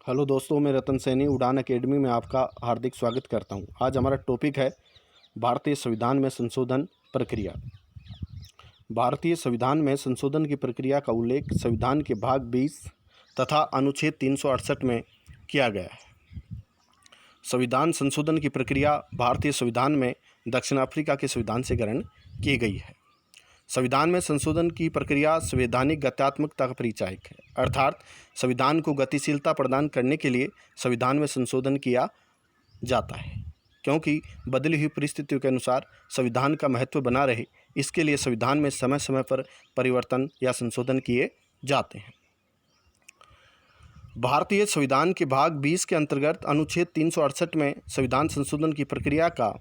Hello दोस्तों, मैं रतन सैनी उड़ान एकेडमी में आपका हार्दिक स्वागत करता हूं। आज हमारा टॉपिक है भारतीय संविधान में संशोधन प्रक्रिया। भारतीय संविधान में संशोधन की प्रक्रिया का उल्लेख संविधान के भाग 20 तथा अनुच्छेद 368 में किया गया है। संविधान संशोधन की प्रक्रिया भारतीय संविधान में दक्षिण अफ्रीका के संविधान से ग्रहण की गई है। संविधान में संशोधन की प्रक्रिया संवैधानिक गत्यात्मकता का परिचायक है, अर्थात संविधान को गतिशीलता प्रदान करने के लिए संविधान में संशोधन किया जाता है, क्योंकि बदली हुई परिस्थितियों के अनुसार संविधान का महत्व बना रहे, इसके लिए संविधान में समय समय पर परिवर्तन या संशोधन किए जाते हैं। भारतीय संविधान के भाग 20 के अंतर्गत अनुच्छेद 368 में संविधान संशोधन की प्रक्रिया का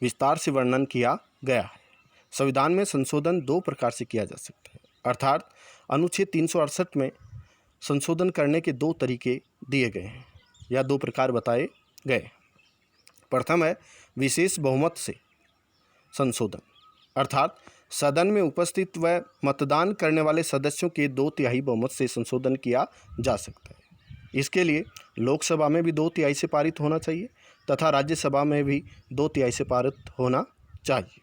विस्तार से वर्णन किया गया है। संविधान में संशोधन दो प्रकार से किया जा सकता है, अर्थात अनुच्छेद 368 में संशोधन करने के दो तरीके दिए गए हैं या दो प्रकार बताए गए। प्रथम है विशेष बहुमत से संशोधन, अर्थात सदन में उपस्थित व मतदान करने वाले सदस्यों के 2/3 बहुमत से संशोधन किया जा सकता है। इसके लिए लोकसभा में भी 2/3 से पारित होना चाहिए तथा राज्यसभा में भी 2/3 से पारित होना चाहिए।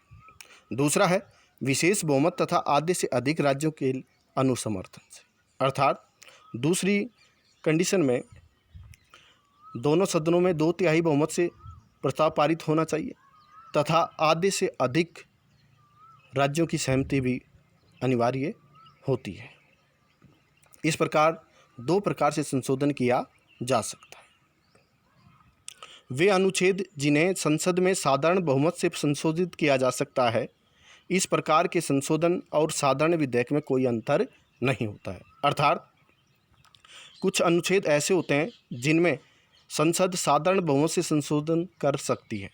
दूसरा है विशेष बहुमत तथा आधे से अधिक राज्यों के अनुसमर्थन से, अर्थात दूसरी कंडीशन में दोनों सदनों में 2/3 बहुमत से प्रस्ताव पारित होना चाहिए तथा आधे से अधिक राज्यों की सहमति भी अनिवार्य होती है। इस प्रकार दो प्रकार से संशोधन किया जा सकता है। वे अनुच्छेद जिन्हें संसद में साधारण बहुमत से संशोधित किया जा सकता है, इस प्रकार के संशोधन और साधारण विधेयक में कोई अंतर नहीं होता है, अर्थात कुछ अनुच्छेद ऐसे होते हैं जिनमें संसद साधारण बहुमत से संशोधन कर सकती है।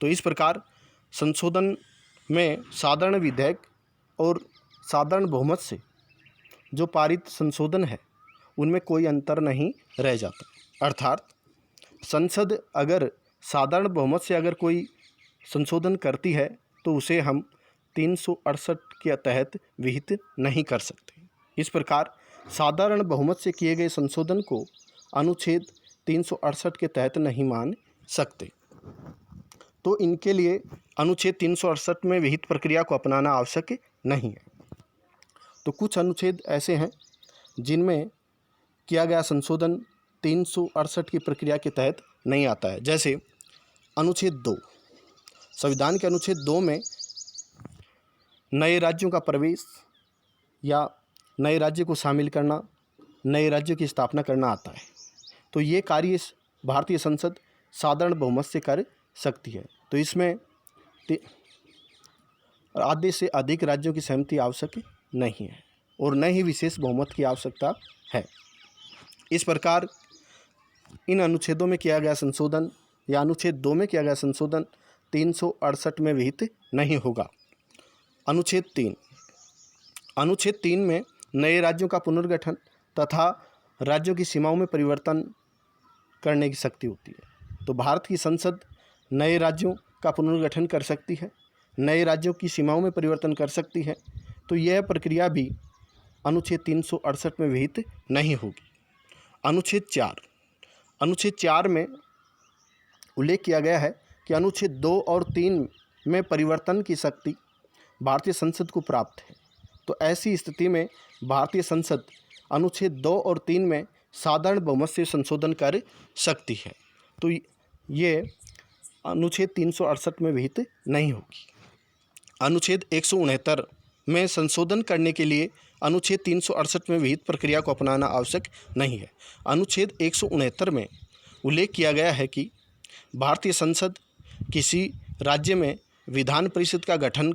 तो इस प्रकार संशोधन में साधारण विधेयक और साधारण बहुमत से जो पारित संशोधन है उनमें कोई अंतर नहीं रह जाता, अर्थात संसद अगर साधारण बहुमत से अगर कोई संशोधन करती है तो उसे हम 368 के तहत विहित नहीं कर सकते। इस प्रकार साधारण बहुमत से किए गए संशोधन को अनुच्छेद 368 के तहत नहीं मान सकते, तो इनके लिए अनुच्छेद 368 में विहित प्रक्रिया को अपनाना आवश्यक नहीं है। तो कुछ अनुच्छेद ऐसे हैं जिनमें किया गया संशोधन 368 की प्रक्रिया के तहत नहीं आता है, जैसे अनुच्छेद 2। संविधान के अनुच्छेद 2 में नए राज्यों का प्रवेश या नए राज्य को शामिल करना, नए राज्यों की स्थापना करना आता है। तो ये कार्य भारतीय संसद साधारण बहुमत से कर सकती है। तो इसमें आधे से अधिक राज्यों की सहमति आवश्यक नहीं है और न ही विशेष बहुमत की आवश्यकता है। इस प्रकार इन अनुच्छेदों में किया गया संशोधन या अनुच्छेद 2 में किया गया संशोधन 368 में विहित नहीं होगा। अनुच्छेद 3। अनुच्छेद 3 में नए राज्यों का पुनर्गठन तथा राज्यों की सीमाओं में परिवर्तन करने की शक्ति होती है। तो भारत की संसद नए राज्यों का पुनर्गठन कर सकती है, नए राज्यों की सीमाओं में परिवर्तन कर सकती है। तो यह प्रक्रिया भी अनुच्छेद 368 में विहित नहीं होगी। अनुच्छेद 4। अनुच्छेद 4 में उल्लेख किया गया है कि अनुच्छेद 2 और 3 में परिवर्तन की शक्ति भारतीय संसद को प्राप्त है। तो ऐसी स्थिति में भारतीय संसद अनुच्छेद 2 और 3 में साधारण बहुमत से संशोधन कर सकती है। तो ये अनुच्छेद 368 में विहित नहीं होगी। अनुच्छेद 169 में संशोधन करने के लिए अनुच्छेद 368 में विहित प्रक्रिया को अपनाना आवश्यक नहीं है। अनुच्छेद 169 में उल्लेख किया गया है कि भारतीय संसद किसी राज्य में विधान परिषद का गठन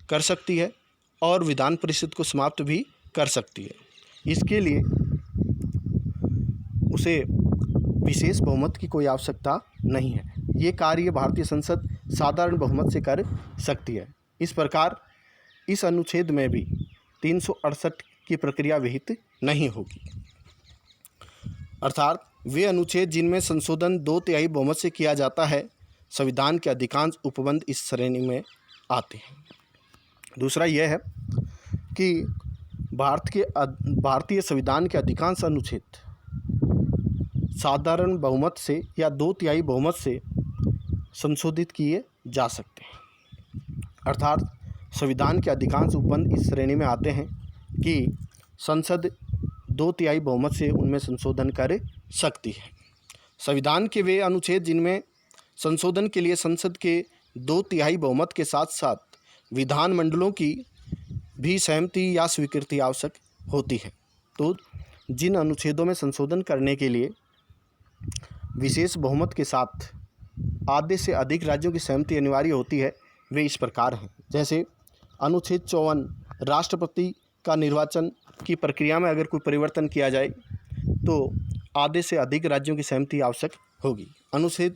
कर सकती है और विधान परिषद को समाप्त भी कर सकती है। इसके लिए उसे विशेष बहुमत की कोई आवश्यकता नहीं है। ये कार्य भारतीय संसद साधारण बहुमत से कर सकती है। इस प्रकार इस अनुच्छेद में भी 368 की प्रक्रिया विहित नहीं होगी, अर्थात वे अनुच्छेद जिनमें संशोधन 2/3 बहुमत से किया जाता है, संविधान के अधिकांश उपबंध इस श्रेणी में आते हैं। दूसरा यह है कि भारतीय संविधान के अधिकांश अनुच्छेद साधारण बहुमत से या 2/3 बहुमत से संशोधित किए जा सकते हैं। अर्थात संविधान के अधिकांश उपबंध इस श्रेणी में आते हैं कि संसद 2/3 बहुमत से उनमें संशोधन कर सकती है। संविधान के वे अनुच्छेद जिनमें संशोधन के लिए संसद के 2/3 बहुमत के साथ साथ विधानमंडलों की भी सहमति या स्वीकृति आवश्यक होती है। तो जिन अनुच्छेदों में संशोधन करने के लिए विशेष बहुमत के साथ आधे से अधिक राज्यों की सहमति अनिवार्य होती है, वे इस प्रकार हैं। जैसे अनुच्छेद 54, राष्ट्रपति का निर्वाचन की प्रक्रिया में अगर कोई परिवर्तन किया जाए तो आधे से अधिक राज्यों की सहमति आवश्यक होगी। अनुच्छेद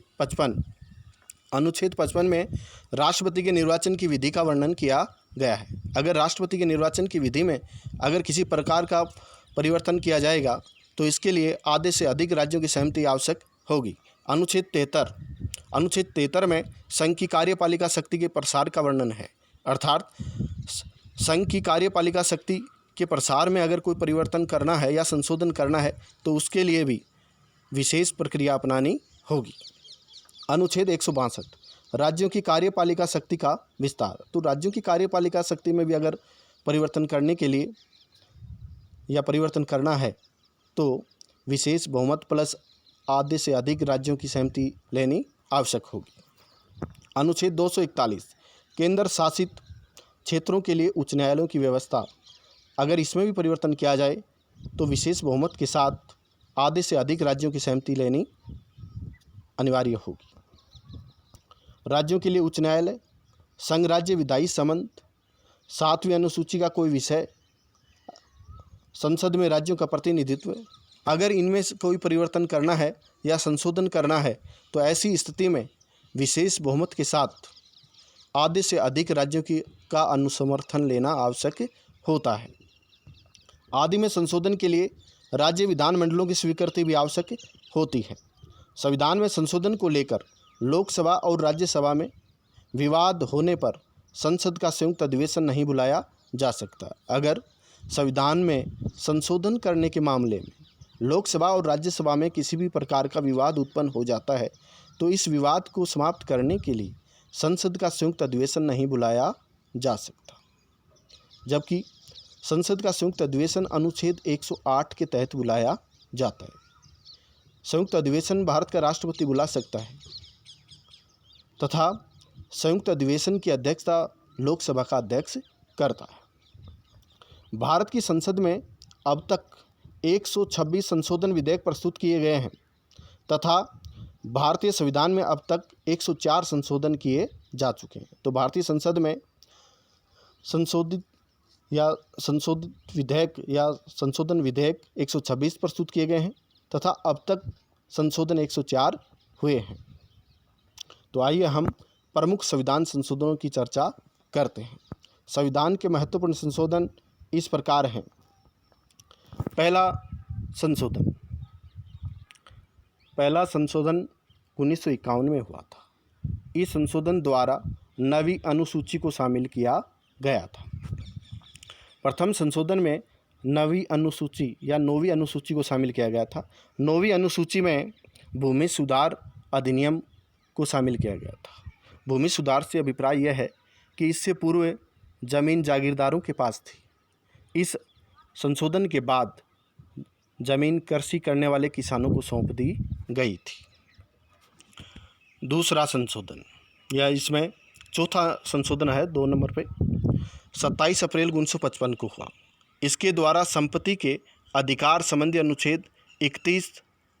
55 में राष्ट्रपति के निर्वाचन की विधि का वर्णन किया गया है। अगर राष्ट्रपति के निर्वाचन की विधि में अगर किसी प्रकार का परिवर्तन किया जाएगा तो इसके लिए आधे से अधिक राज्यों की सहमति आवश्यक होगी। अनुच्छेद 73 में संघ की कार्यपालिका शक्ति के प्रसार का वर्णन है। अर्थात संघ की कार्यपालिका शक्ति के प्रसार में अगर कोई परिवर्तन करना है या संशोधन करना है तो उसके लिए भी विशेष प्रक्रिया अपनानी होगी। अनुच्छेद 162, राज्यों की कार्यपालिका शक्ति का विस्तार। तो राज्यों की कार्यपालिका शक्ति में भी अगर परिवर्तन करने के लिए या परिवर्तन करना है तो विशेष बहुमत प्लस आधे से अधिक राज्यों की सहमति लेनी आवश्यक होगी। अनुच्छेद 241, केंद्र शासित क्षेत्रों के लिए उच्च न्यायालयों की व्यवस्था। अगर इसमें भी परिवर्तन किया जाए तो विशेष बहुमत के साथ आधे से अधिक राज्यों की सहमति लेनी अनिवार्य होगी। राज्यों के लिए उच्च न्यायालय, संघ राज्य विधायी संबंध, 7वीं अनुसूची का कोई विषय, संसद में राज्यों का प्रतिनिधित्व। अगर इनमें से कोई परिवर्तन करना है या संशोधन करना है तो ऐसी स्थिति में विशेष बहुमत के साथ आधे से अधिक राज्यों का अनुसमर्थन लेना आवश्यक होता है। आदि में संशोधन के लिए राज्य विधानमंडलों की स्वीकृति भी आवश्यक होती है। संविधान में संशोधन को लेकर लोकसभा और राज्यसभा में विवाद होने पर संसद का संयुक्त अधिवेशन नहीं बुलाया जा सकता। अगर संविधान में संशोधन करने के मामले में लोकसभा और राज्यसभा में किसी भी प्रकार का विवाद उत्पन्न हो जाता है तो इस विवाद को समाप्त करने के लिए संसद का संयुक्त अधिवेशन नहीं बुलाया जा सकता। जबकि संसद का संयुक्त अधिवेशन अनुच्छेद 108 के तहत बुलाया जाता है। संयुक्त अधिवेशन भारत का राष्ट्रपति बुला सकता है तथा संयुक्त अधिवेशन की अध्यक्षता लोकसभा का अध्यक्ष करता है। भारत की संसद में अब तक 126 संशोधन विधेयक प्रस्तुत किए गए हैं तथा भारतीय संविधान में अब तक 104 संशोधन किए जा चुके हैं। तो भारतीय संसद में संशोधित विधेयक या संशोधन विधेयक 126 प्रस्तुत किए गए हैं तथा अब तक संशोधन 104 हुए हैं। तो आइए हम प्रमुख संविधान संशोधनों की चर्चा करते हैं। संविधान के महत्वपूर्ण संशोधन इस प्रकार हैं। पहला संशोधन 1951 में हुआ था। इस संशोधन द्वारा 9वीं अनुसूची को शामिल किया गया था। प्रथम संशोधन में 9वीं अनुसूची या 9वीं अनुसूची को शामिल किया गया था। 9वीं अनुसूची में भूमि सुधार अधिनियम को शामिल किया गया था। भूमि सुधार से अभिप्राय यह है कि इससे पूर्व जमीन जागीरदारों के पास थी। इस संशोधन के बाद जमीन कृषि करने वाले किसानों को सौंप दी गई थी। दूसरा संशोधन या इसमें चौथा संशोधन है 2 नंबर पे 27 अप्रैल 1955 को हुआ। इसके द्वारा संपत्ति के अधिकार संबंधी अनुच्छेद 31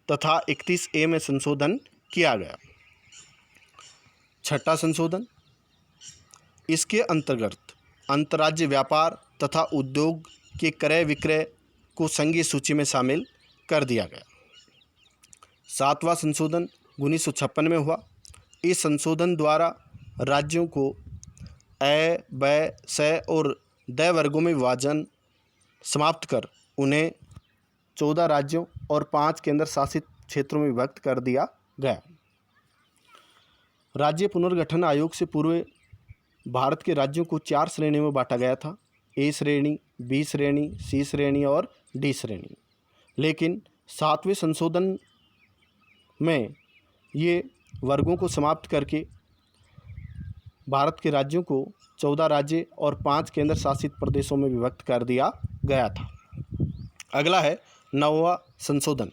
तथा 31A में संशोधन किया गया। छठा संशोधन, इसके अंतर्गत अंतर्राज्य व्यापार तथा उद्योग के क्रय विक्रय को संघीय सूची में शामिल कर दिया गया। सातवां संशोधन 1956 में हुआ। इस संशोधन द्वारा राज्यों को अ, ब, स और द वर्गों में विभाजन समाप्त कर उन्हें 14 राज्यों और 5 केंद्र शासित क्षेत्रों में विभक्त कर दिया गया। राज्य पुनर्गठन आयोग से पूर्व भारत के राज्यों को 4 श्रेणियों में बांटा गया था। ए श्रेणी, बी श्रेणी, सी श्रेणी और डी श्रेणी। लेकिन 7वें संशोधन में ये वर्गों को समाप्त करके भारत के राज्यों को 14 राज्य और 5 केंद्र शासित प्रदेशों में विभक्त कर दिया गया था। अगला है 9वां संशोधन।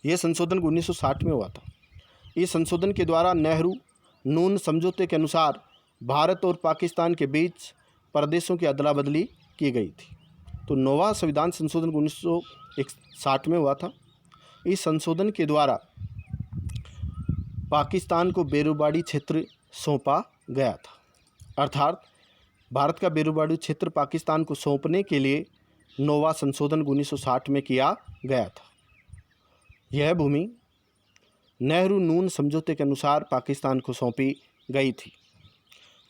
ये संशोधन 1960 में हुआ था। इस संशोधन के द्वारा नेहरू नून समझौते के अनुसार भारत और पाकिस्तान के बीच प्रदेशों की अदला बदली की गई थी। तो 9वां संविधान संशोधन 1960 में हुआ था। इस संशोधन के द्वारा पाकिस्तान को बेरूबाड़ी क्षेत्र सौंपा गया था, अर्थात भारत का बेरूबाड़ी क्षेत्र पाकिस्तान को सौंपने के लिए 9वां संशोधन 1960 में किया गया था। यह भूमि नेहरू नून समझौते के अनुसार पाकिस्तान को सौंपी गई थी।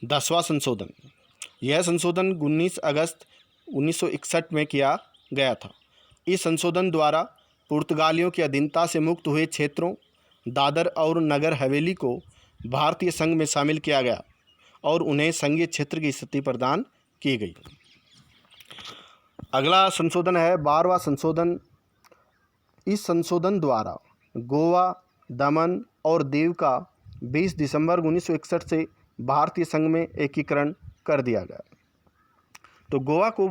10वां संशोधन। यह संशोधन 19 अगस्त 1961 में किया गया था। इस संशोधन द्वारा पुर्तगालियों की अधीनता से मुक्त हुए क्षेत्रों दादर और नगर हवेली को भारतीय संघ में शामिल किया गया और उन्हें संघीय क्षेत्र की स्थिति प्रदान की गई। अगला संशोधन है 12वां संशोधन। इस संशोधन द्वारा गोवा, दमन और दीव का 20 दिसंबर 1961 से भारतीय संघ में एकीकरण कर दिया गया। तो गोवा को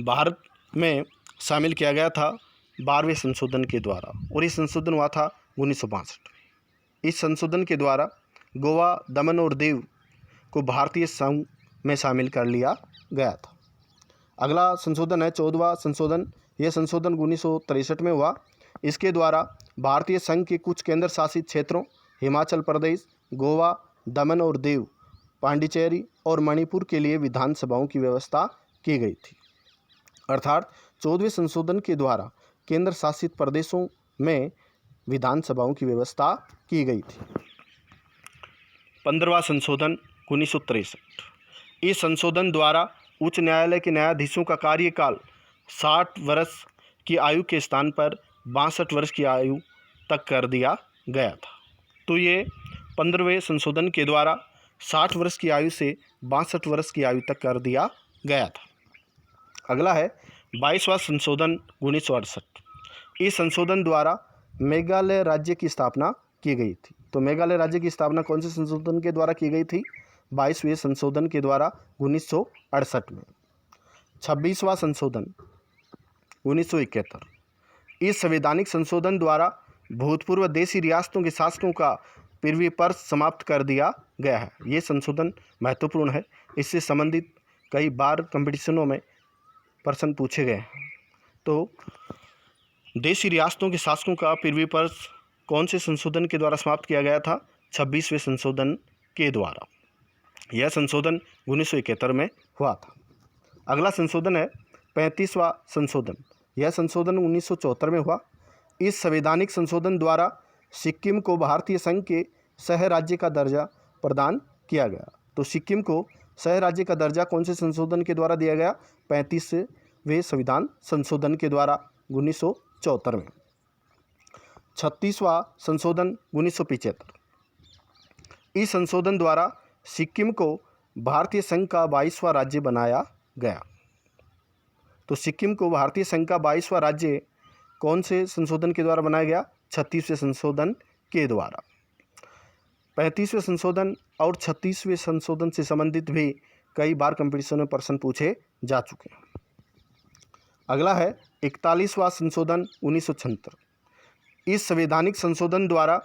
भारत में शामिल किया गया था 12वें संशोधन के द्वारा, और ये संशोधन हुआ था 1962 में। इस संशोधन के द्वारा गोवा, दमन और दीव को भारतीय संघ में शामिल कर लिया गया था। अगला संशोधन है 14वां संशोधन। यह संशोधन 1963 में हुआ। इसके द्वारा भारतीय संघ के कुछ केंद्र शासित क्षेत्रों हिमाचल प्रदेश, गोवा, दमन और दीव, पांडिचेरी और मणिपुर के लिए विधानसभाओं की व्यवस्था की गई थी। अर्थात 14वें संशोधन के द्वारा केंद्र शासित प्रदेशों में विधानसभाओं की व्यवस्था की गई थी। 15वां संशोधन 1963। इस संशोधन द्वारा उच्च न्यायालय के न्यायाधीशों का कार्यकाल 60 वर्ष की आयु के स्थान पर 62 वर्ष की आयु तक कर दिया गया था। तो ये 15वें संशोधन के द्वारा 60 वर्ष की आयु से 62 वर्ष की आयु तक कर दिया गया था। अगला है 22वां संशोधन 1968। इस संशोधन द्वारा मेघालय राज्य की स्थापना की गई थी। तो मेघालय राज्य की स्थापना कौन से संशोधन के द्वारा की गई थी? 22वें संशोधन के द्वारा 1968 में। 26वां संशोधन 1971। इस संवैधानिक संशोधन द्वारा भूतपूर्व देशी रियासतों के शासकों का प्रिवीपर्स समाप्त कर दिया गया है। ये संशोधन महत्वपूर्ण है। इससे संबंधित कई बार कंपटीशनों में प्रश्न पूछे गए हैं। तो देशी रियासतों के शासकों का प्रिवीपर्स कौन से संशोधन के द्वारा समाप्त किया गया था? 26वें संशोधन के द्वारा। यह संशोधन 1971 में हुआ था। अगला संशोधन है 35वां संशोधन। यह संशोधन 1974 में हुआ। इस संवैधानिक संशोधन द्वारा सिक्किम को भारतीय संघ के सह राज्य का दर्जा प्रदान किया गया। तो सिक्किम को सह राज्य का दर्जा कौन से संशोधन के द्वारा दिया गया? 35वें संविधान संशोधन के द्वारा 1974 में। 36वां संशोधन 1975। इस संशोधन द्वारा सिक्किम को भारतीय संघ का 22वां राज्य बनाया गया। तो सिक्किम को भारतीय संघ का 22वां राज्य कौन से संशोधन के द्वारा बनाया गया? 36वें संशोधन के द्वारा। 35वें संशोधन और 36वें संशोधन से संबंधित भी कई बार कंपटीशन में प्रश्न पूछे जा चुके हैं। अगला है 41वां संशोधन 1976। इस संवैधानिक संशोधन द्वारा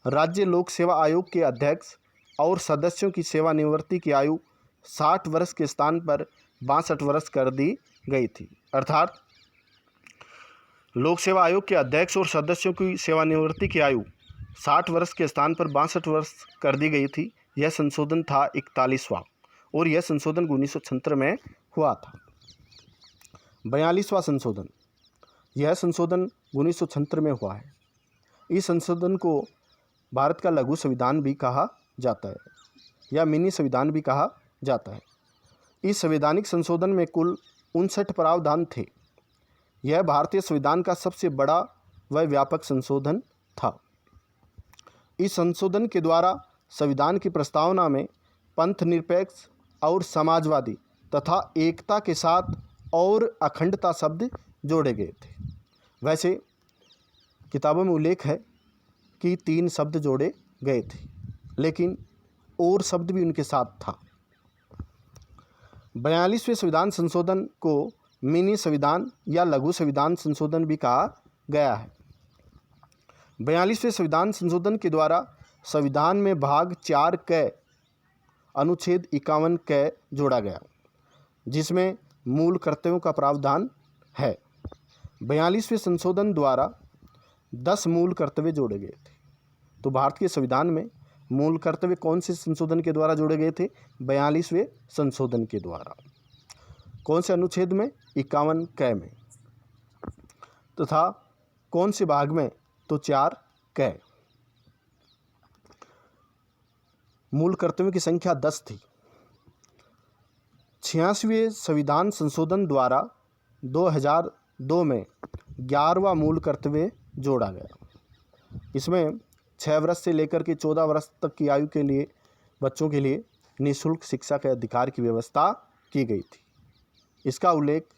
राज्य लोक सेवा आयोग के अध्यक्ष और सदस्यों की सेवानिवृत्ति की आयु 60 वर्ष के स्थान पर 62 वर्ष कर दी गई थी। अर्थात लोक सेवा आयोग के अध्यक्ष और सदस्यों की सेवानिवृत्ति की आयु 60 वर्ष के स्थान पर 62 वर्ष कर दी गई थी। यह संशोधन था 41वां, और यह संशोधन 1976 में हुआ था। 42वां संशोधन। यह संशोधन 1976 में हुआ है। इस संशोधन को भारत का लघु संविधान भी कहा जाता है या मिनी संविधान भी कहा जाता है। इस संवैधानिक संशोधन में कुल 59 प्रावधान थे। यह भारतीय संविधान का सबसे बड़ा व व्यापक संशोधन था। इस संशोधन के द्वारा संविधान की प्रस्तावना में पंथ निरपेक्ष और समाजवादी तथा एकता के साथ और अखंडता शब्द जोड़े गए थे। वैसे किताबों में उल्लेख है कि 3 शब्द जोड़े गए थे, लेकिन और शब्द भी उनके साथ था। 42वें संविधान संशोधन को मिनी संविधान या लघु संविधान संशोधन भी कहा गया है। 42वें संविधान संशोधन के द्वारा संविधान में भाग 4 क अनुच्छेद 51 क जोड़ा गया, जिसमें मूल कर्तव्यों का प्रावधान है। 42वें संशोधन द्वारा 10 मूल कर्तव्य जोड़े गए थे। तो भारत के संविधान में मूल कर्तव्य कौन से संशोधन के द्वारा जोड़े गए थे? 42वें संशोधन के द्वारा। कौन से अनुच्छेद में? 51 क में। तथा कौन से भाग में? तो 4 क। मूल कर्तव्यों की संख्या 10 थी। 86वें संविधान संशोधन द्वारा 2002 में 11वां मूल कर्तव्य जोड़ा गया। इसमें 6 वर्ष से लेकर के 14 वर्ष तक की आयु के लिए बच्चों के लिए निःशुल्क शिक्षा के अधिकार की व्यवस्था की गई थी। इसका उल्लेख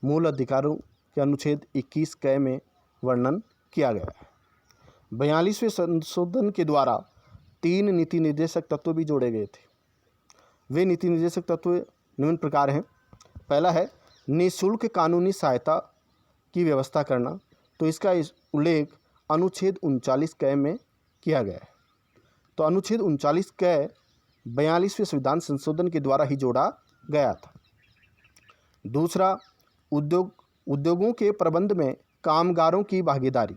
मूल अधिकारों के अनुच्छेद 21 क में वर्णन किया गया है। 42वें संशोधन के द्वारा 3 नीति निर्देशक तत्व भी जोड़े गए थे। वे नीति निर्देशक तत्व निम्न प्रकार हैं। पहला है निःशुल्क कानूनी सहायता की व्यवस्था करना। तो इसका उल्लेख अनुच्छेद 39 क में किया गया है। तो अनुच्छेद 39 क 42वें संविधान संशोधन के द्वारा ही जोड़ा गया था। दूसरा, उद्योगों के प्रबंध में कामगारों की भागीदारी।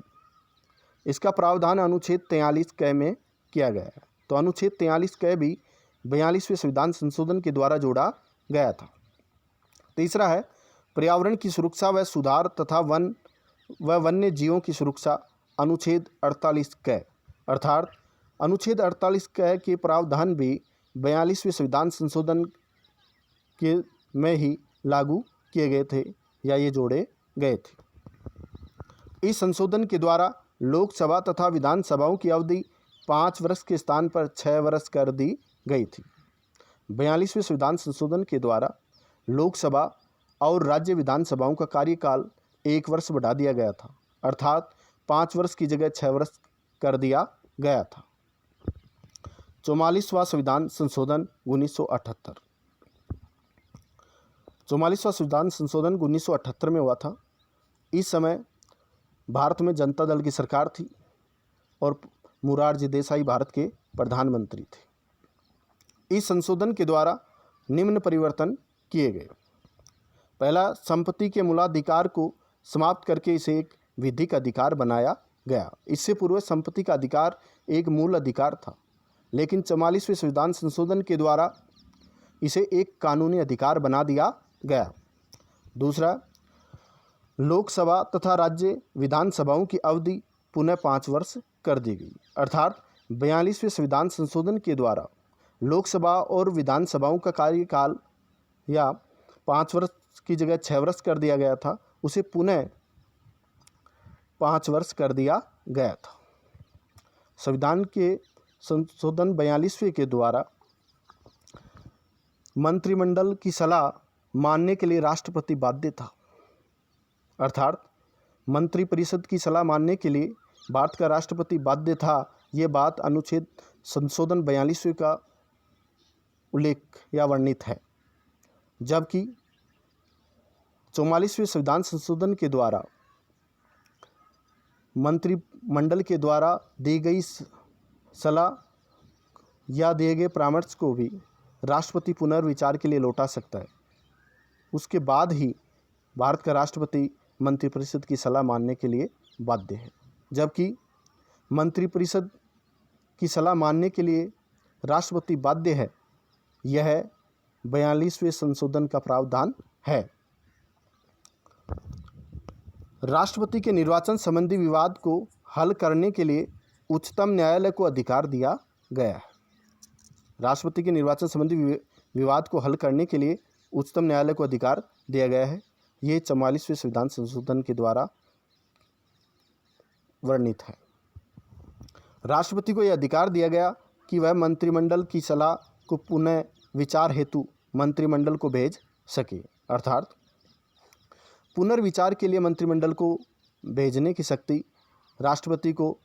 इसका प्रावधान अनुच्छेद 43 क में किया गया है। तो अनुच्छेद 43 क भी 42वें संविधान संशोधन के द्वारा जोड़ा गया था। तीसरा है पर्यावरण की सुरक्षा व सुधार तथा वन्य जीवों की सुरक्षा। अनुच्छेद 48 क, अर्थात अनुच्छेद 48 क के प्रावधान भी 42वें संविधान संशोधन के में ही लागू किए गए थे या ये जोड़े गए थे। इस संशोधन के द्वारा लोकसभा तथा विधानसभाओं की अवधि 5 वर्ष के स्थान पर 6 वर्ष कर दी गई थी। 42वें संविधान संशोधन के द्वारा लोकसभा और राज्य विधानसभाओं का कार्यकाल 1 वर्ष बढ़ा दिया गया था, अर्थात 5 वर्ष की जगह 6 वर्ष कर दिया गया था। 44वां संविधान संशोधन 1978। 44वां संविधान संशोधन 1978 में हुआ था। इस समय भारत में जनता दल की सरकार थी और मोरारजी देसाई भारत के प्रधानमंत्री थे। इस संशोधन के द्वारा निम्न परिवर्तन किए गए। पहला, संपत्ति के मूलाधिकार को समाप्त करके इसे एक विधिक अधिकार बनाया गया। इससे पूर्व संपत्ति का अधिकार एक मूल अधिकार था, लेकिन 44वें संविधान संशोधन के द्वारा इसे एक कानूनी अधिकार बना दिया गया। दूसरा, लोकसभा तथा राज्य विधानसभाओं की अवधि पुनः 5 वर्ष कर दी गई, अर्थात 42वें संविधान संशोधन के द्वारा लोकसभा और विधानसभाओं का कार्यकाल या 5 वर्ष की जगह 6 वर्ष कर दिया गया था, उसे पुनः 5 वर्ष कर दिया गया था। संविधान के संशोधन 42वें के द्वारा मंत्रिमंडल की सलाह मानने के लिए राष्ट्रपति बाध्य था, अर्थात मंत्रिपरिषद की सलाह मानने के लिए भारत का राष्ट्रपति बाध्य था। ये बात अनुच्छेद संशोधन 42वें का उल्लेख या वर्णित है। जबकि 44वें संविधान संशोधन के द्वारा मंत्रिमंडल के द्वारा दी गई सलाह या दिए गए परामर्श को भी राष्ट्रपति पुनर्विचार के लिए लौटा सकता है। उसके बाद ही भारत का राष्ट्रपति मंत्रिपरिषद की सलाह मानने के लिए बाध्य है। जबकि मंत्रिपरिषद की सलाह मानने के लिए राष्ट्रपति बाध्य है, यह 42वें संशोधन का प्रावधान है। राष्ट्रपति के निर्वाचन संबंधी विवाद को हल करने के लिए उच्चतम न्यायालय को अधिकार दिया गया है। राष्ट्रपति के निर्वाचन संबंधी विवाद को हल करने के लिए उच्चतम न्यायालय को अधिकार दिया गया है। ये 44वें संविधान संशोधन के द्वारा वर्णित है। राष्ट्रपति को यह अधिकार दिया गया कि वह मंत्रिमंडल की सलाह को पुनः विचार हेतु मंत्रिमंडल को भेज सके, अर्थात पुनर्विचार के लिए मंत्रिमंडल को भेजने की शक्ति राष्ट्रपति को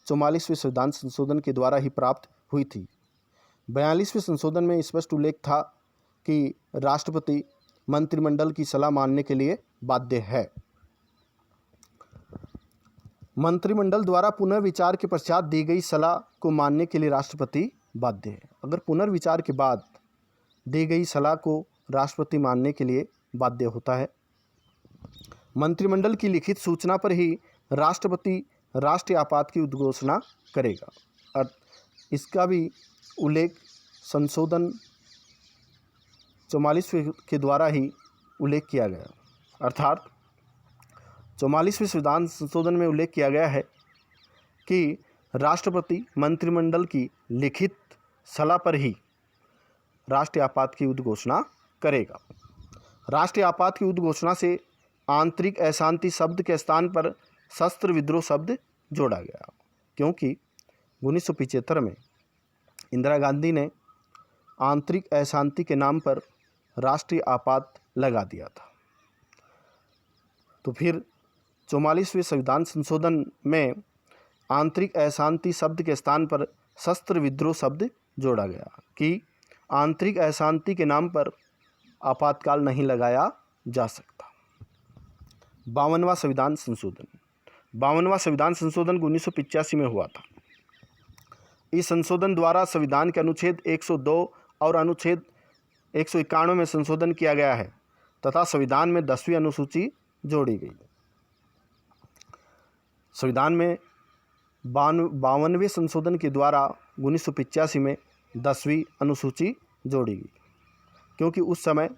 44वें संविधान संशोधन के द्वारा ही प्राप्त हुई थी। 42वें संशोधन में स्पष्ट उल्लेख था कि राष्ट्रपति मंत्रिमंडल की सलाह मानने के लिए बाध्य है। मंत्रिमंडल द्वारा पुनर्विचार के पश्चात दी गई सलाह को मानने के लिए राष्ट्रपति बाध्य है। अगर पुनर्विचार के बाद दी गई सलाह को राष्ट्रपति मानने के लिए बाध्य होता है। मंत्रिमंडल की लिखित सूचना पर ही राष्ट्रपति राष्ट्रीय आपात की उद्घोषणा करेगा। और इसका भी उल्लेख संशोधन 44वें के द्वारा ही उल्लेख किया गया। अर्थात 44वें संविधान संशोधन में उल्लेख किया गया है कि राष्ट्रपति मंत्रिमंडल की लिखित सलाह पर ही राष्ट्रीय आपात की उद्घोषणा करेगा। राष्ट्रीय आपात की उद्घोषणा से आंतरिक अशांति शब्द के स्थान पर शस्त्र विद्रोह शब्द जोड़ा गया, क्योंकि 1975 में इंदिरा गांधी ने आंतरिक अशांति के नाम पर राष्ट्रीय आपात लगा दिया था। तो फिर 44वें संविधान संशोधन में आंतरिक अशांति शब्द के स्थान पर शस्त्र विद्रोह शब्द जोड़ा गया कि आंतरिक अशांति के नाम पर आपातकाल नहीं लगाया जा सकता। 52वां संविधान संशोधन 52वां संविधान संशोधन 1985 में हुआ था। इस संशोधन द्वारा संविधान के अनुच्छेद 102 और अनुच्छेद 191 में संशोधन किया गया है तथा संविधान में 10वीं अनुसूची जोड़ी गई। संविधान में 52वें संशोधन के द्वारा 1985 में 10वीं अनुसूची जोड़ी गई, क्योंकि उस समय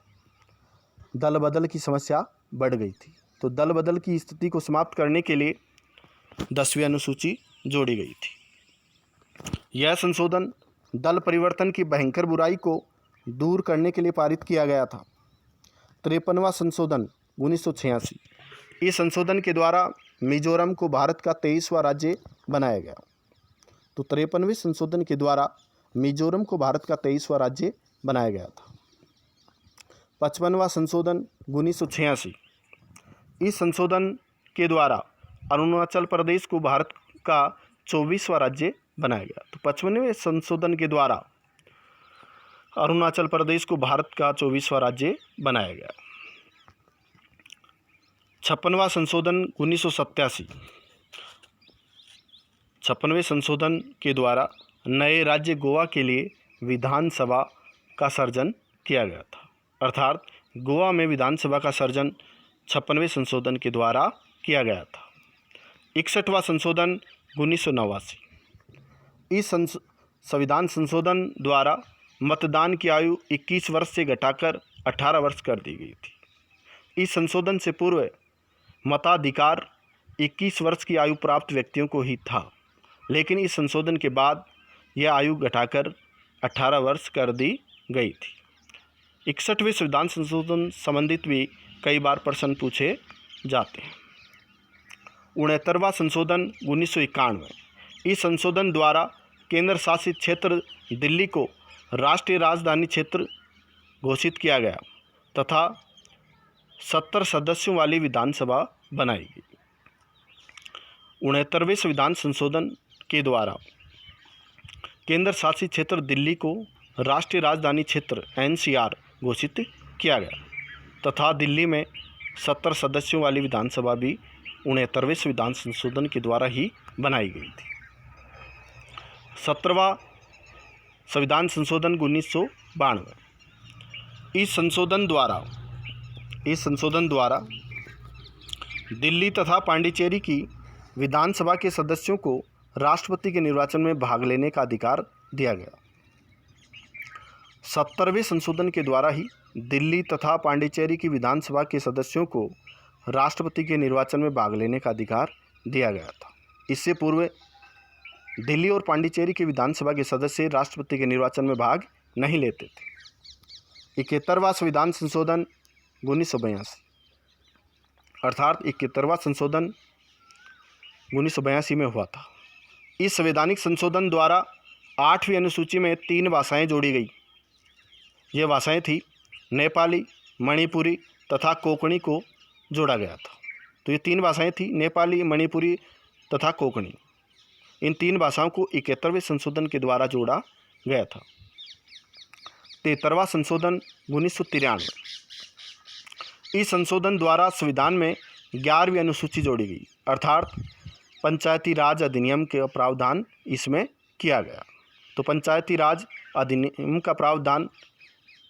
दल बदल की समस्या बढ़ गई थी। तो दल बदल की स्थिति को समाप्त करने के लिए 10वीं अनुसूची जोड़ी गई थी। यह संशोधन दल परिवर्तन की भयंकर बुराई को दूर करने के लिए पारित किया गया था। 53वां संशोधन 1986। इस संशोधन के द्वारा मिजोरम को भारत का 23वां राज्य बनाया गया। तो 53वें संशोधन के द्वारा मिजोरम को भारत का 23वां राज्य बनाया गया था। 55वां संशोधन 1986। इस संशोधन के द्वारा अरुणाचल प्रदेश को भारत का 24वां राज्य बनाया गया। तो 55वें संशोधन के द्वारा अरुणाचल प्रदेश को भारत का 24वां राज्य बनाया गया। 56वां संशोधन 1987। 56वें संशोधन के द्वारा नए राज्य गोवा के लिए विधानसभा का सर्जन किया गया था। अर्थात गोवा में विधानसभा का सर्जन 56वें संशोधन के द्वारा किया गया था। 61वां संशोधन 1989। इस संविधान संशोधन द्वारा मतदान की आयु 21 वर्ष से घटाकर 18 वर्ष कर दी गई थी। इस संशोधन से पूर्व मताधिकार 21 वर्ष की आयु प्राप्त व्यक्तियों को ही था, लेकिन इस संशोधन के बाद यह आयु घटाकर 18 वर्ष कर दी गई थी। 61वें संविधान संशोधन संबंधित भी कई बार प्रश्न पूछे जाते हैं। 69वां संशोधन 1991। इस संशोधन द्वारा केंद्र शासित क्षेत्र दिल्ली को राष्ट्रीय राजधानी क्षेत्र घोषित किया गया तथा 70 सदस्यों वाली विधानसभा बनाई गई। 69वें संविधान संशोधन के द्वारा केंद्र शासित क्षेत्र दिल्ली को राष्ट्रीय राजधानी क्षेत्र NCR घोषित किया गया तथा दिल्ली में 70 सदस्यों वाली विधानसभा भी 69वें संविधान संशोधन के द्वारा ही बनाई गई थी। 17वां संविधान संशोधन 1992। इस संशोधन द्वारा दिल्ली तथा पांडिचेरी की विधानसभा के सदस्यों को राष्ट्रपति के निर्वाचन में भाग लेने का अधिकार दिया गया। 70वें संशोधन के द्वारा ही दिल्ली तथा पांडिचेरी की विधानसभा के सदस्यों को राष्ट्रपति के निर्वाचन में भाग लेने का अधिकार दिया गया था। इससे पूर्व दिल्ली और पांडिचेरी की विधानसभा के सदस्य राष्ट्रपति के निर्वाचन में भाग नहीं लेते थे। 71वां संविधान संशोधन 1982। अर्थात 71वां संशोधन 1982 में हुआ था। इस संवैधानिक संशोधन द्वारा 8वीं अनुसूची में 3 भाषाएं जोड़ी गई। ये भाषाएं थी नेपाली, मणिपुरी तथा कोंकणी को जोड़ा गया था। तो ये 3 भाषाएं थी नेपाली, मणिपुरी तथा कोंकणी, इन 3 भाषाओं को 71वें संशोधन के द्वारा जोड़ा गया था। 73वां संशोधन 1993। इस संशोधन द्वारा संविधान में 11वीं अनुसूची जोड़ी गई, अर्थात पंचायती राज अधिनियम के प्रावधान इसमें किया गया। तो पंचायती राज अधिनियम का प्रावधान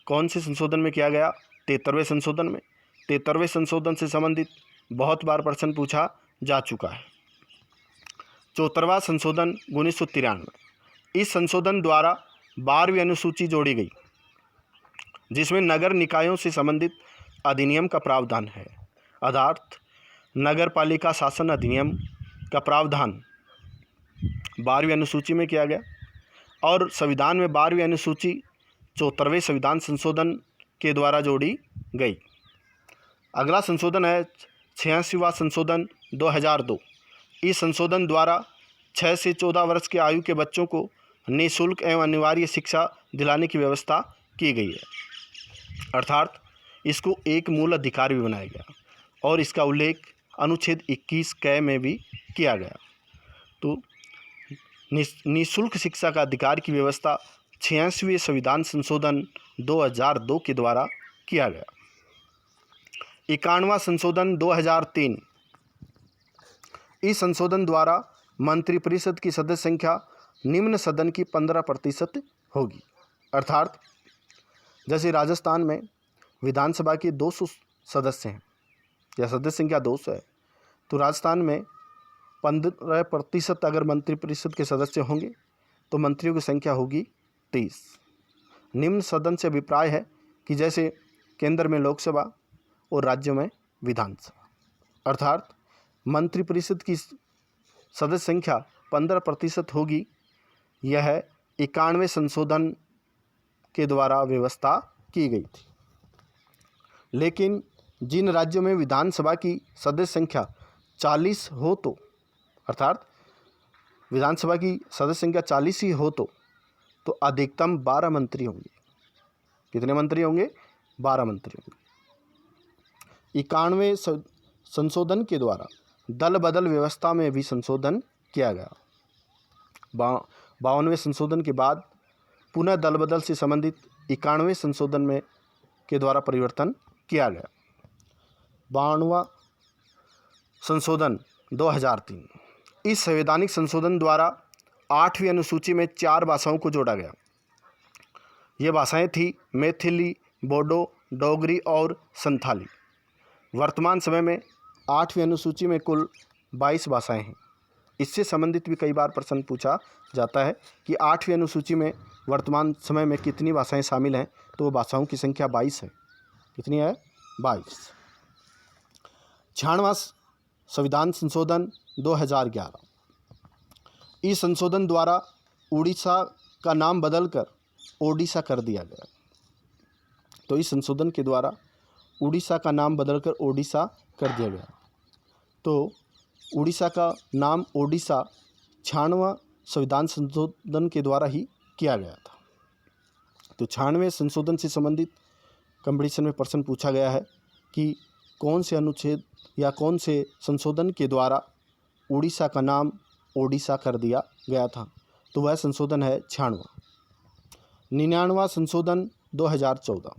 कौन से संशोधन में किया गया? 73वें संशोधन में। 73वें संशोधन से संबंधित बहुत बार प्रश्न पूछा जा चुका है। 74वां संशोधन 1993। इस संशोधन द्वारा 12वीं अनुसूची जोड़ी गई, जिसमें नगर निकायों से संबंधित अधिनियम का प्रावधान है, अर्थात नगर पालिका शासन अधिनियम का प्रावधान 12वीं अनुसूची में किया गया। और संविधान में 12वीं अनुसूची 74वें संविधान संशोधन के द्वारा जोड़ी गई। अगला संशोधन है 86वां संशोधन 2002। इस संशोधन द्वारा 6 से 14 वर्ष के आयु के बच्चों को निःशुल्क एवं अनिवार्य शिक्षा दिलाने की व्यवस्था की गई है, अर्थात इसको एक मूल अधिकार भी बनाया गया और इसका उल्लेख अनुच्छेद 21 क में भी किया गया। तो निःशुल्क शिक्षा का अधिकार की व्यवस्था 86वें संविधान संशोधन 2002 के द्वारा किया गया। 91वां संशोधन 2003। इस संशोधन द्वारा मंत्रिपरिषद की सदस्य संख्या निम्न सदन की 15% होगी, अर्थात जैसे राजस्थान में विधानसभा के 200 सदस्य हैं या सदस्य संख्या 200 है, तो राजस्थान में 15% अगर मंत्रिपरिषद के सदस्य होंगे तो मंत्रियों की संख्या होगी 30। निम्न सदन से अभिप्राय है कि जैसे केंद्र में लोकसभा और राज्य में विधानसभा, अर्थात मंत्रिपरिषद की सदस्य संख्या 15% होगी। यह 91वें संशोधन के द्वारा व्यवस्था की गई थी। लेकिन जिन राज्यों में विधानसभा की सदस्य संख्या 40 हो तो, अर्थात विधानसभा की सदस्य संख्या 40 ही हो तो अधिकतम 12 मंत्री होंगे। कितने मंत्री होंगे? 12 मंत्री होंगे। 91वें संशोधन के द्वारा दल बदल व्यवस्था में भी संशोधन किया गया। 52वें संशोधन के बाद पुनः दल बदल से संबंधित 91वें संशोधन में के द्वारा परिवर्तन किया गया। 52वां संशोधन 2003। इस संवैधानिक संशोधन द्वारा 8वीं अनुसूची में 4 भाषाओं को जोड़ा गया। ये भाषाएं थी मैथिली, बोडो, डोगरी और संथाली। वर्तमान समय में 8वीं अनुसूची में कुल 22 भाषाएं हैं। इससे संबंधित भी कई बार प्रश्न पूछा जाता है कि 8वीं अनुसूची में वर्तमान समय में कितनी भाषाएं शामिल हैं, तो वो भाषाओं की संख्या 22 है। कितनी है? 22। 96वां संविधान संशोधन 2011। इस संशोधन द्वारा उड़ीसा का नाम बदलकर ओडिशा कर दिया गया। तो इस संशोधन के द्वारा उड़ीसा का नाम बदलकर ओडिशा कर दिया गया। तो उड़ीसा का नाम ओडिशा 96वां संविधान संशोधन के द्वारा ही किया गया था। तो 96वें संशोधन से संबंधित कंपटीशन में प्रश्न पूछा गया है कि कौन से अनुच्छेद या कौन से संशोधन के द्वारा उड़ीसा का नाम ओडिशा कर दिया गया था, तो वह संशोधन है 96वां। 99वां संशोधन 2014।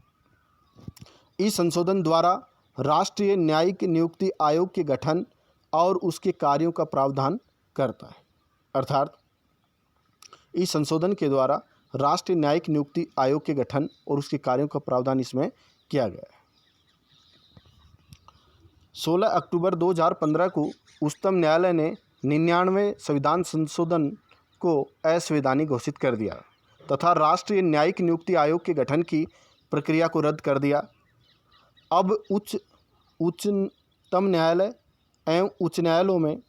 इस संशोधन द्वारा राष्ट्रीय न्यायिक नियुक्ति आयोग के गठन और उसके कार्यों का प्रावधान करता है, अर्थात इस संशोधन के द्वारा राष्ट्रीय न्यायिक नियुक्ति आयोग के गठन और उसके कार्यों का प्रावधान इसमें किया गया है। 16 अक्टूबर 2015 को उच्चतम न्यायालय ने 99वें संविधान संशोधन को असंवैधानिक घोषित कर दिया तथा राष्ट्रीय न्यायिक नियुक्ति आयोग के गठन की प्रक्रिया को रद्द कर दिया। अब उच्चतम न्यायालय एवं उच्च न्यायालयों में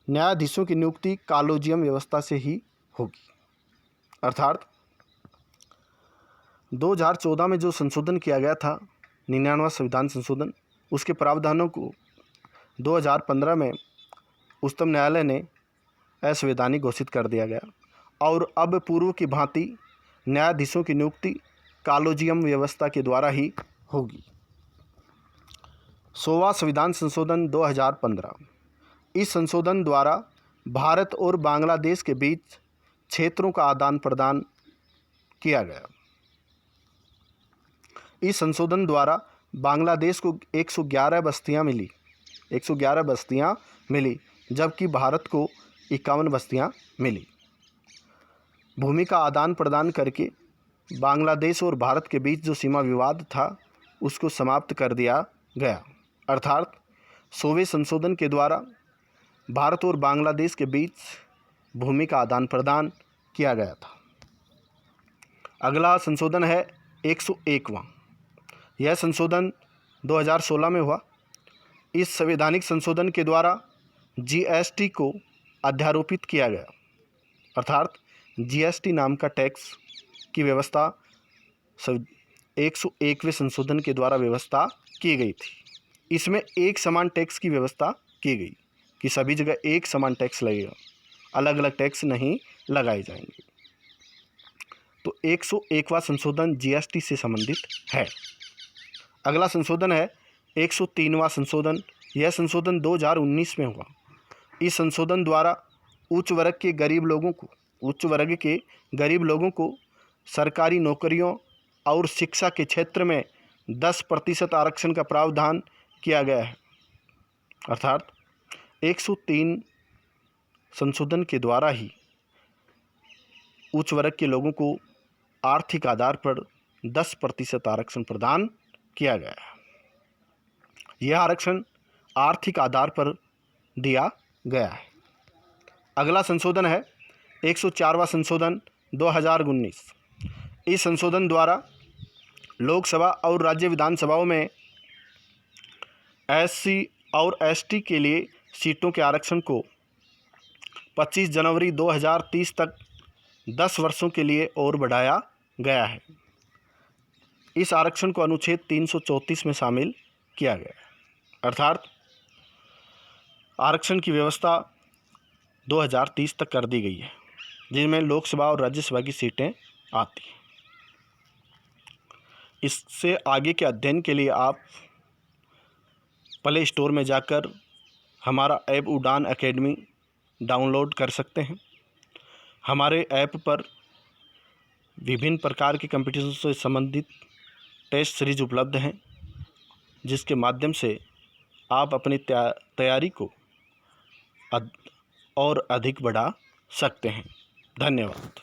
न्यायाधीशों की नियुक्ति कॉलेजियम व्यवस्था से ही होगी, अर्थात 2014 में जो संशोधन किया गया था 99वां संविधान संशोधन, उसके प्रावधानों को 2015 में उच्चतम न्यायालय ने असंवैधानिक घोषित कर दिया गया और अब पूर्व की भांति न्यायाधीशों की नियुक्ति कॉलेजियम व्यवस्था के द्वारा ही होगी। 100वां संविधान संशोधन 2015। इस संशोधन द्वारा भारत और बांग्लादेश के बीच क्षेत्रों का आदान प्रदान किया गया। इस संशोधन द्वारा बांग्लादेश को 111 बस्तियां मिली, 111 बस्तियां मिली, जबकि भारत को 51 बस्तियां मिली। भूमि का आदान प्रदान करके बांग्लादेश और भारत के बीच जो सीमा विवाद था उसको समाप्त कर दिया गया। अर्थात 100वें संशोधन के द्वारा भारत और बांग्लादेश के बीच भूमि का आदान प्रदान किया गया था। अगला संशोधन है 101वां। यह संशोधन 2016 में हुआ। इस संवैधानिक संशोधन के द्वारा जीएसटी को अध्यारोपित किया गया, अर्थात जीएसटी नाम का टैक्स की व्यवस्था 101वें संशोधन के द्वारा व्यवस्था की गई थी। इसमें एक समान टैक्स की व्यवस्था की गई कि सभी जगह एक समान टैक्स लगेगा, अलग अलग टैक्स नहीं लगाए जाएंगे। तो 101वां संशोधन जीएसटी से संबंधित है। अगला संशोधन है 103वां संशोधन। यह संशोधन 2019 में हुआ। इस संशोधन द्वारा उच्च वर्ग के गरीब लोगों को सरकारी नौकरियों और शिक्षा के क्षेत्र में 10% आरक्षण का प्रावधान किया गया है। अर्थात 103 संशोधन के द्वारा ही उच्च वर्ग के लोगों को आर्थिक आधार पर 10% आरक्षण प्रदान किया गया है। यह आरक्षण आर्थिक आधार पर दिया गया है। अगला संशोधन है 104वां संशोधन 2019। इस संशोधन द्वारा लोकसभा और राज्य विधानसभाओं में एससी और एसटी के लिए सीटों के आरक्षण को 25 जनवरी 2030 तक 10 वर्षों के लिए और बढ़ाया गया है। इस आरक्षण को अनुच्छेद 334 में शामिल किया गया है। अर्थात आरक्षण की व्यवस्था 2030 तक कर दी गई है, जिनमें लोकसभा और राज्यसभा की सीटें आती हैं। इससे आगे के अध्ययन के लिए आप प्ले स्टोर में जाकर हमारा ऐप उड़ान एकेडमी डाउनलोड कर सकते हैं। हमारे ऐप पर विभिन्न प्रकार के कंपटीशन से संबंधित टेस्ट सीरीज उपलब्ध हैं, जिसके माध्यम से आप अपनी तैयारी को और अधिक बढ़ा सकते हैं। धन्यवाद।